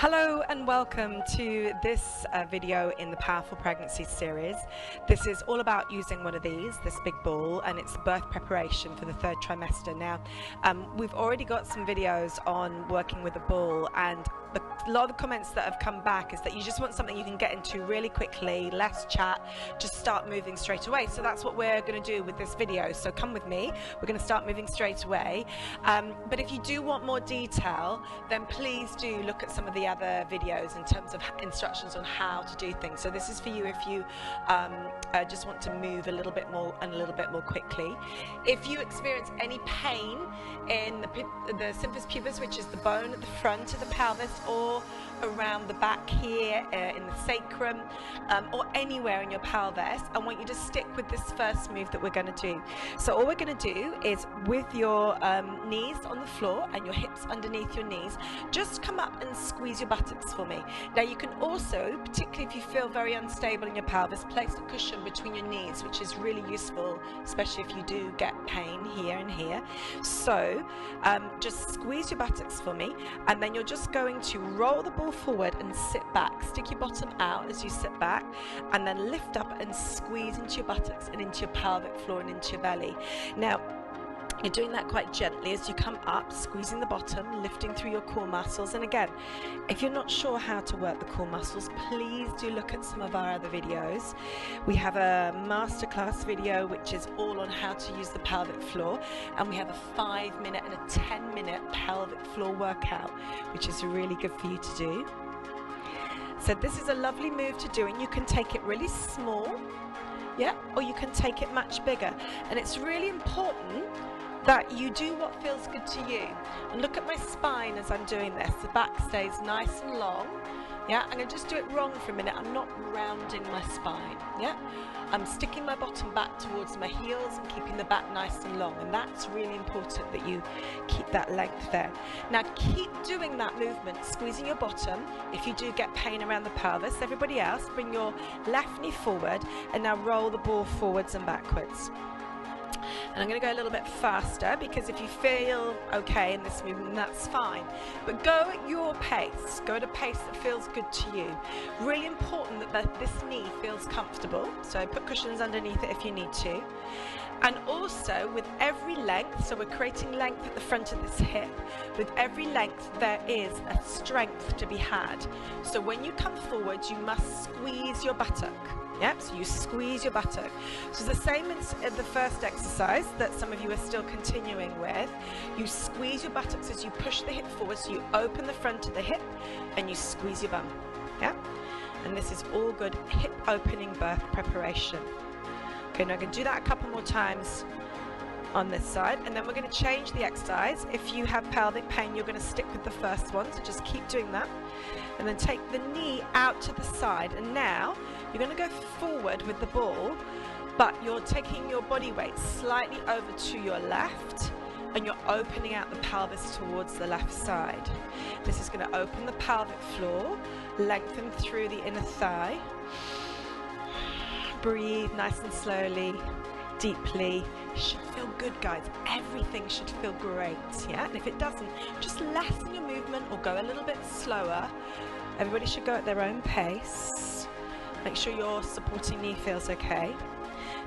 Hello and welcome to this video in the Powerful Pregnancy series. This is all about using one of these, this big ball, and it's birth preparation for the third trimester. Now, we've already got some videos on working with a ball, and a lot of the comments that have come back is that you just want something you can get into really quickly, less chat, just start moving straight away. So that's what we're going to do with this video. So come with me, we're going to start moving straight away. But if you do want more detail, then please do look at some of the other videos in terms of instructions on how to do things. So this is for you if you just want to move a little bit more and a little bit more quickly. If you experience any pain in the symphysis pubis, which is the bone at the front of the pelvis, or around the back here in the sacrum, or anywhere in your pelvis, I want you to stick with this first move that we're going to do. So all we're going to do is, with your knees on the floor and your hips underneath your knees, just come up and squeeze your buttocks for me. Now you can also, particularly if you feel very unstable in your pelvis, place a cushion between your knees, which is really useful, especially if you do get pain here and here. So just squeeze your buttocks for me, and then you're just going to roll the ball forward and sit back. Stick your bottom out as you sit back, and then lift up and squeeze into your buttocks and into your pelvic floor and into your belly. Now, you're doing that quite gently as you come up, squeezing the bottom, lifting through your core muscles. And again, if you're not sure how to work the core muscles, please do look at some of our other videos. We have a masterclass video which is all on how to use the pelvic floor, and we have a 5-minute and a 10-minute pelvic floor workout, which is really good for you to do. So this is a lovely move to do, and you can take it really small, yeah, or you can take it much bigger. And it's really important that you do what feels good to you. And look at my spine as I'm doing this. The back stays nice and long. Yeah, I'm going to just do it wrong for a minute. I'm not rounding my spine. Yeah, I'm sticking my bottom back towards my heels and keeping the back nice and long. And that's really important that you keep that length there. Now keep doing that movement, squeezing your bottom. If you do get pain around the pelvis, everybody else, bring your left knee forward and now roll the ball forwards and backwards. And I'm going to go a little bit faster, because if you feel okay in this movement, that's fine. But go at your pace. Go at a pace that feels good to you. Really important that this knee feels comfortable. So put cushions underneath it if you need to. And also, with every length, so we're creating length at the front of this hip, with every length there is a strength to be had. So when you come forward, you must squeeze your buttock. Yep, so you squeeze your buttock. So it's the same as the first exercise that some of you are still continuing with. You squeeze your buttocks as you push the hip forward, so you open the front of the hip and you squeeze your bum. Yeah? And this is all good hip opening birth preparation. Okay, now I'm going to do that a couple more times on this side, and then we're going to change the exercise. If you have pelvic pain, you're going to stick with the first one, so just keep doing that. And then take the knee out to the side, and now you're going to go forward with the ball, but you're taking your body weight slightly over to your left, and you're opening out the pelvis towards the left side. This is going to open the pelvic floor, lengthen through the inner thigh. Breathe nice and slowly, deeply. It should feel good, guys. Everything should feel great, yeah? And if it doesn't, just lessen your movement or go a little bit slower. Everybody should go at their own pace. Make sure your supporting knee feels okay.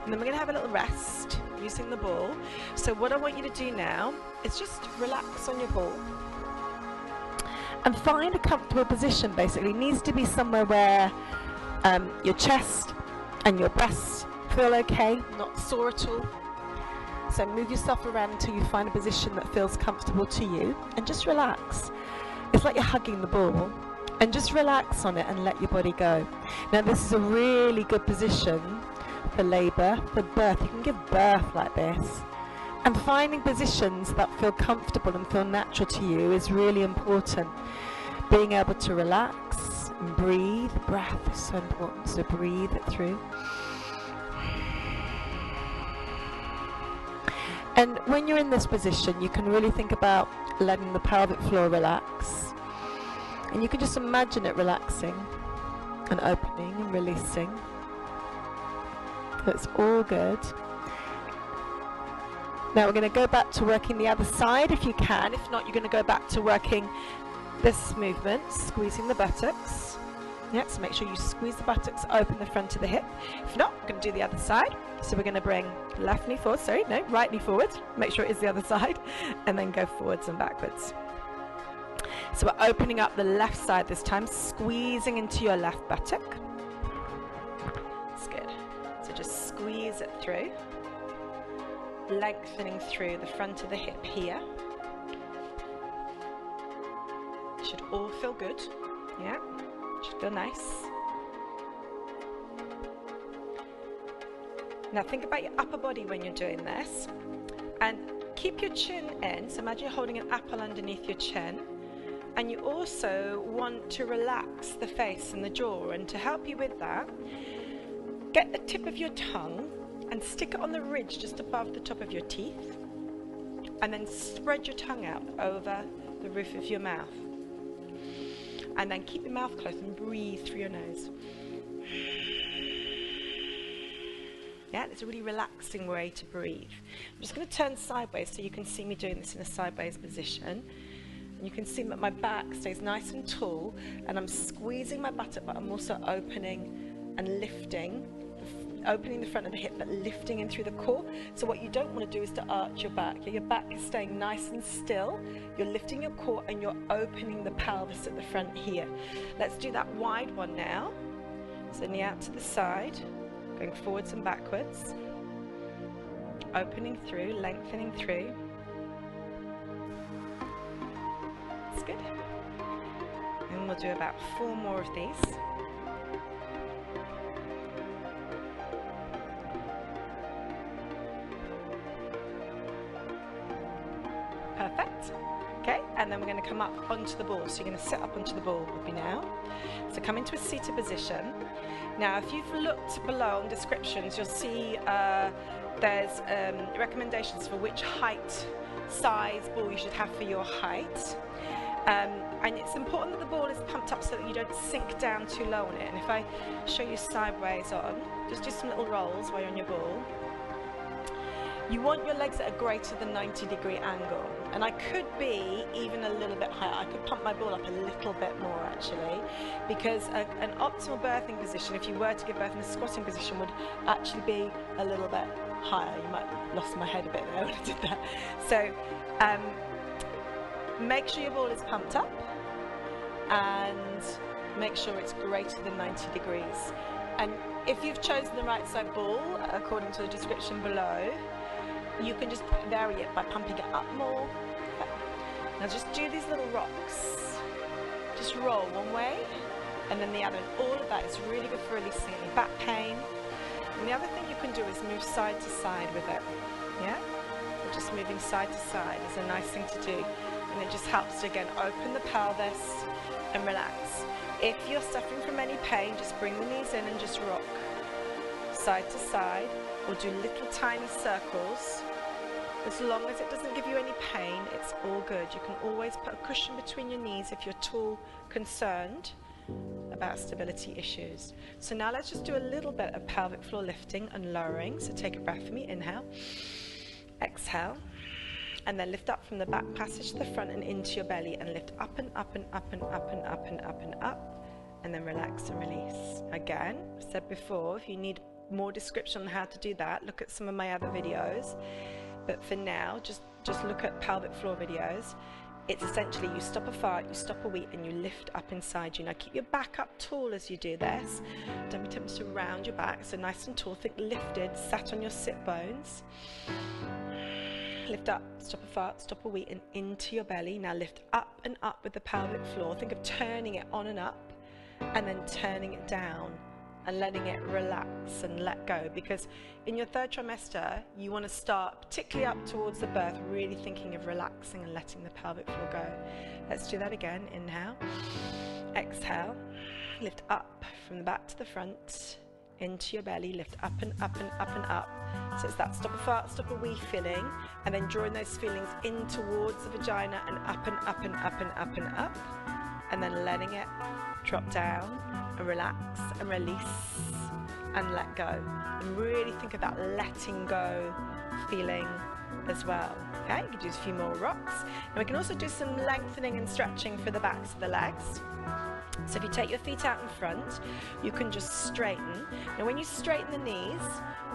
And then we're going to have a little rest using the ball. So what I want you to do now is just relax on your ball and find a comfortable position. Basically, it needs to be somewhere where your chest and your breasts feel okay, not sore at all. So move yourself around until you find a position that feels comfortable to you, and just relax. It's like you're hugging the ball, and just relax on it and let your body go. Now this is a really good position for labour, for birth. You can give birth like this. And finding positions that feel comfortable and feel natural to you is really important. Being able to relax and breathe. Breath is so important, so breathe it through. And when you're in this position, you can really think about letting the pelvic floor relax. And you can just imagine it relaxing and opening and releasing. So it's all good. Now we're going to go back to working the other side if you can. If not, you're going to go back to working this movement, squeezing the buttocks. Yeah, so make sure you squeeze the buttocks, open the front of the hip. If not, we're going to do the other side. So we're going to bring left knee forward, right knee forward. Make sure it is the other side, and then go forwards and backwards. So we're opening up the left side this time, squeezing into your left buttock. That's good. So just squeeze it through, lengthening through the front of the hip here. Should all feel good. Yeah. Should feel nice. Now think about your upper body when you're doing this, and keep your chin in. So imagine you're holding an apple underneath your chin, and you also want to relax the face and the jaw. And to help you with that, get the tip of your tongue and stick it on the ridge just above the top of your teeth, and then spread your tongue out over the roof of your mouth. And then keep your mouth closed and breathe through your nose. Yeah, it's a really relaxing way to breathe. I'm just going to turn sideways so you can see me doing this in a sideways position. And you can see that my back stays nice and tall, and I'm squeezing my buttock, but I'm also opening and lifting, opening the front of the hip, but lifting in through the core. So what you don't want to do is to arch your back. Your back is staying nice and still. You're lifting your core and you're opening the pelvis at the front here. Let's do that wide one now. So knee out to the side, going forwards and backwards, opening through, lengthening through. That's good. And we'll do about 4 more of these. Perfect. Okay, and then we're going to come up onto the ball. So you're going to sit up onto the ball with me now. So come into a seated position. Now, if you've looked below in descriptions, you'll see there's recommendations for which height, size ball you should have for your height. And it's important that the ball is pumped up so that you don't sink down too low on it. And if I show you sideways on, just do some little rolls while you're on your ball. You want your legs at a greater than 90-degree angle, and I could be even a little bit higher. I could pump my ball up a little bit more actually, because an optimal birthing position, if you were to give birth in a squatting position, would actually be a little bit higher. You might have lost my head a bit there when I did that. So make sure your ball is pumped up and make sure it's greater than 90 degrees. And if you've chosen the right side ball according to the description below, you can just vary it by pumping it up more. Now just do these little rocks. Just roll one way and then the other. And all of that is really good for releasing any back pain. And the other thing you can do is move side to side with it. Yeah? So just moving side to side is a nice thing to do. And it just helps to, again, open the pelvis and relax. If you're suffering from any pain, just bring the knees in and just rock side to side, or do little tiny circles. As long as it doesn't give you any pain, it's all good. You can always put a cushion between your knees if you're at all concerned about stability issues. So now let's just do a little bit of pelvic floor lifting and lowering. So take a breath for me, inhale, exhale, and then lift up from the back passage to the front and into your belly, and lift up and up and up and up and up and up and up, and then relax and release. Again, I said before, if you need more description on how to do that, look at some of my other videos. But for now, just look at pelvic floor videos. It's essentially you stop a fart, you stop a wheat, and you lift up inside you. Now keep your back up tall as you do this. Don't be tempted to round your back, so nice and tall. Think lifted, sat on your sit bones. Lift up, stop a fart, stop a wheat, and into your belly. Now lift up and up with the pelvic floor. Think of turning it on and up, and then turning it down and letting it relax and let go, because in your third trimester you want to start, particularly up towards the birth, really thinking of relaxing and letting the pelvic floor go. Let's do that again. Inhale, exhale, lift up from the back to the front, into your belly, lift up and up and up and up. So it's that stop a fart, stop a wee feeling, and then drawing those feelings in towards the vagina and up and up and up and up and up, and then letting it drop down and relax and release and let go. And really think of that letting go feeling as well. Okay, you can do a few more rocks. And we can also do some lengthening and stretching for the backs of the legs. So if you take your feet out in front, you can just straighten. Now when you straighten the knees,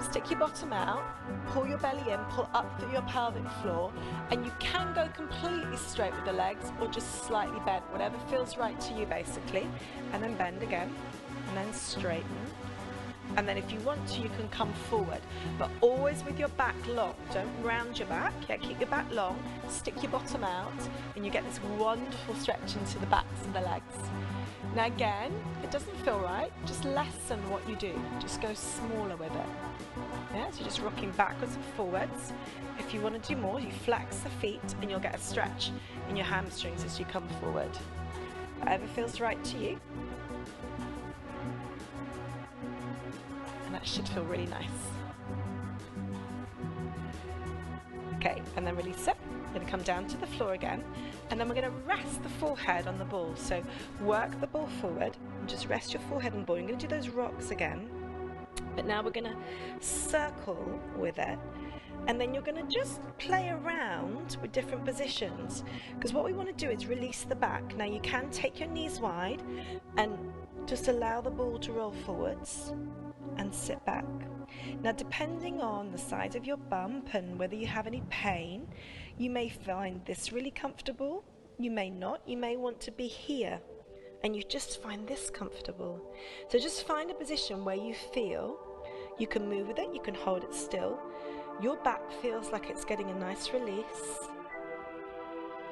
stick your bottom out, pull your belly in, pull up through your pelvic floor, and you can go completely straight with the legs or just slightly bent, whatever feels right to you basically. And then bend again, and then straighten. And then if you want to, you can come forward, but always with your back long. Don't round your back, yeah, keep your back long, stick your bottom out, and you get this wonderful stretch into the backs of the legs. Now again, if it doesn't feel right, just lessen what you do. Just go smaller with it. Yeah, so you're just rocking backwards and forwards. If you want to do more, you flex the feet and you'll get a stretch in your hamstrings as you come forward. Whatever feels right to you. And that should feel really nice. Okay, and then release it. We're going to come down to the floor again, and then we're going to rest the forehead on the ball. So work the ball forward, and just rest your forehead on the ball. You're going to do those rocks again, but now we're going to circle with it, and then you're going to just play around with different positions, because what we want to do is release the back. Now you can take your knees wide and just allow the ball to roll forwards and sit back. Now depending on the size of your bump and whether you have any pain, you may find this really comfortable, you may not, you may want to be here and you just find this comfortable. So just find a position where you feel you can move with it, you can hold it still, your back feels like it's getting a nice release,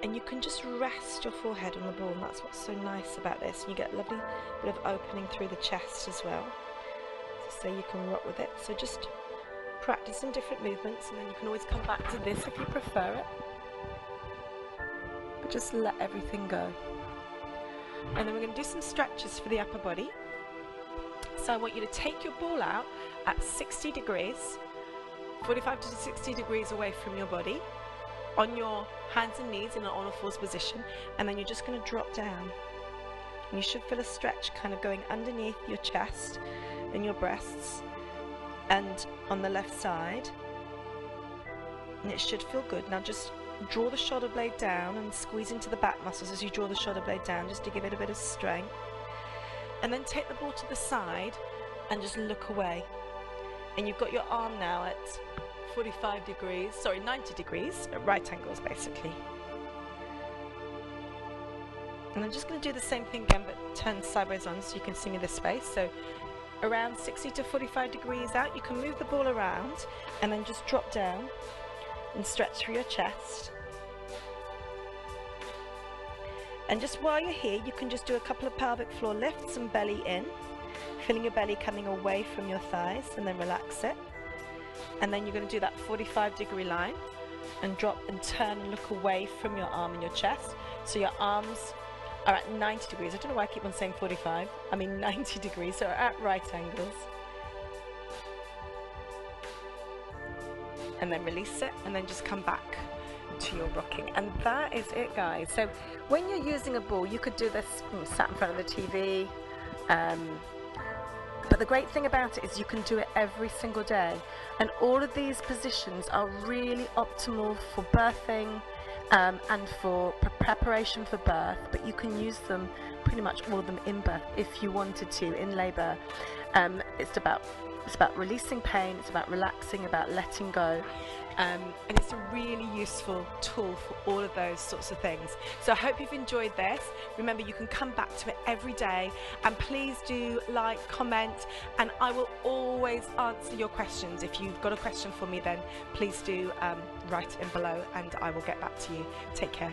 and you can just rest your forehead on the ball, and that's what's so nice about this. You get a lovely bit of opening through the chest as well. So you can rock with it. So just practice some different movements, and then you can always come back to this if you prefer it. But just let everything go. And then we're going to do some stretches for the upper body. So I want you to take your ball out at 60 degrees, 45 to 60 degrees away from your body, on your hands and knees in an on all fours position, and then you're just going to drop down. And you should feel a stretch kind of going underneath your chest and your breasts and on the left side, and it should feel good. Now just draw the shoulder blade down and squeeze into the back muscles as you draw the shoulder blade down, just to give it a bit of strength, and then take the ball to the side and just look away. And you've got your arm now at 90 degrees at right angles basically. And I'm just going to do the same thing again, but turn sideways on so you can see me this space. So around 60 to 45 degrees out, you can move the ball around and then just drop down and stretch through your chest. And just while you're here, you can just do a couple of pelvic floor lifts and belly in, feeling your belly coming away from your thighs, and then relax it. And then you're going to do that 45-degree line and drop and turn and look away from your arm and your chest. So your arms are at 90 degrees. I don't know why I keep on saying 45. I mean 90 degrees, so at right angles. And then release it, and then just come back to your rocking. And that is it, guys. So when you're using a ball, you could do this sat in front of the TV. But the great thing about it is you can do it every single day. And all of these positions are really optimal for birthing, and for preparation for birth, but you can use them, pretty much all of them, in birth if you wanted to, in labour. It's about releasing pain, it's about relaxing, about letting go, and it's a really useful tool for all of those sorts of things. So I hope you've enjoyed this. Remember, you can come back to it every day, and please do like, comment, and I will always answer your questions. If you've got a question for me, then please do write it in below and I will get back to you. Take care.